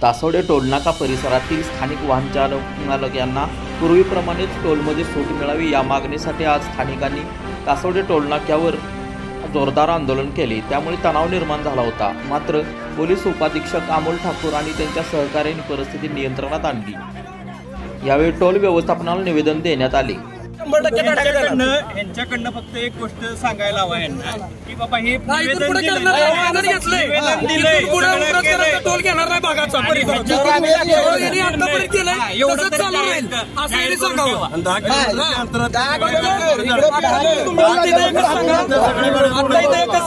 तासवडे टोलनाका परिसरातील स्थानिक वाहन चालक यांना पूर्वीप्रमाणेच टोलमध्ये सूट मिळावी या मागणीसाठी आज स्थानिकांनी तासवडे टोलनाक्यावर जोरदार आंदोलन केले। त्यामुळे तणाव निर्माण झाला होता। मात्र पोलीस उपाधीक्षक अमोल ठाकूर आणि त्यांच्या सहकार्याने परिस्थिती नियंत्रणात आणली। यावेळी टोल व्यवस्थापनाला निवेदन देण्यात आले। यांच्याकडनं फक्त एक गोष्ट सांगायला हवा यांना की बाबा हे निवेदन टोल घेणार नाही भागाचा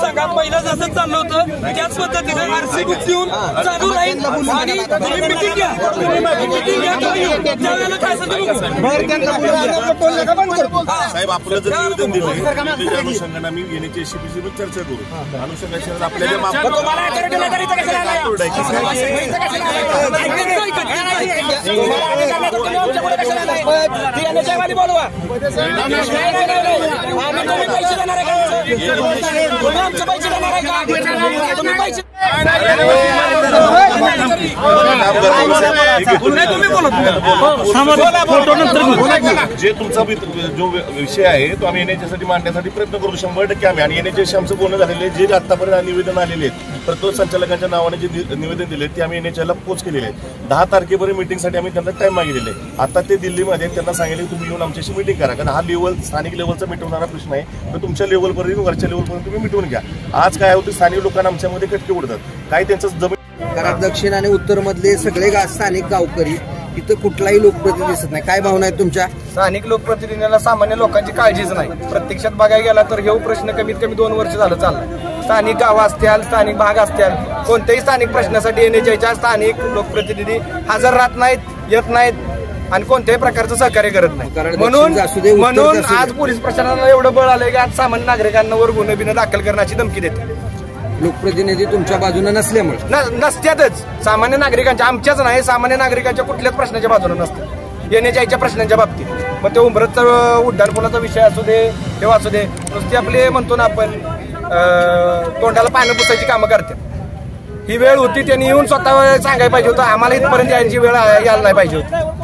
सांगा। पहिलं जसं चाललं होतं त्याच पद्धतीने आरसी बुक देऊन चालू राहील आणि मिटिंग घ्या त्यावेळेला काय साहेब आपलं जर निवेदन दिलं त्याच्या अनुषंगाने आम्ही NHSCPC वर चर्चा करू। अनुषंगाने आपल्याला जे तुमचा जो विषय आहे तो आम्ही NHS मांडण्यासाठी प्रयत्न करू 100% आम्ही। आणि NHS आमचं बोलणं झालेले जे आतापर्यंत निवेदन आलेले आहेत प्रत्येक संचालकांच्या नावाने जे निवेदन दिले ते आम्ही NHS ला पोच केलेले आहे। 10 तारखेपर्यंत मीटिंगसाठी आम्ही त्यांना टाइम मागितलेले आहे। आता ते दिल्लीमध्ये त्यांना सांगितले तुम्ही येऊन आमच्याशी मीटिंग करा, कारण हा लेवल स्थानिक लेवलचा मिटवणारा प्रश्न आहे। तर तुमच्या लेवलपर्यंत वरच्या लेवलपर्यंत तुम्ही मिटवून घ्या। आज काय होतं स्थानिक लोकांना आमच्यामध्ये खटके उडतात, काही त्यांचं जमीन दक्षिण आणि उत्तर मधले सगळे स्थानिक गावकरी इथं कुठलाही लोकप्रतिनिधी दिसत नाही। काय भावना आहेत तुमच्या? स्थानिक लोकप्रतिनिधीला सामान्य लोकांची काळजीच नाही। प्रत्यक्षात बघायला गेला तर हे प्रश्न कमीत कमी 2 वर्ष झालं चाललाय। स्थानिक गाव असतील, स्थानिक भाग असतील, कोणत्याही स्थानिक प्रश्नासाठी NHSच्या स्थानिक लोकप्रतिनिधी हजर राहत नाहीत, येत नाहीत आणि कोणत्याही प्रकारचं सहकार्य करत नाही। म्हणून आज पोलीस प्रशासनाला एवढं बळ आलंय की आज सामान्य नागरिकांना वर गुन्हे बिन्हे दाखल करण्याची धमकी देते। लोकप्रतिनिधी तुमच्या बाजूने नसल्यामुळे नसत्यातच सामान्य नागरिकांच्या, आमच्याच नाही सामान्य नागरिकांच्या कुठल्याच प्रश्नाच्या बाजूने नसतात NHSच्या प्रश्नांच्या बाबतीत। मग ते उंबरतचा उड्डाणपुलाचा विषय असू दे किंवा असू दे, नुसते आपले म्हणतो ना आपण तोंडाला पानं पुसायची कामं करतात। ही वेळ होती त्यांनी येऊन स्वतः सांगायला पाहिजे होतं, आम्हाला इथपर्यंत यायची वेळ यायला नाही पाहिजे होती।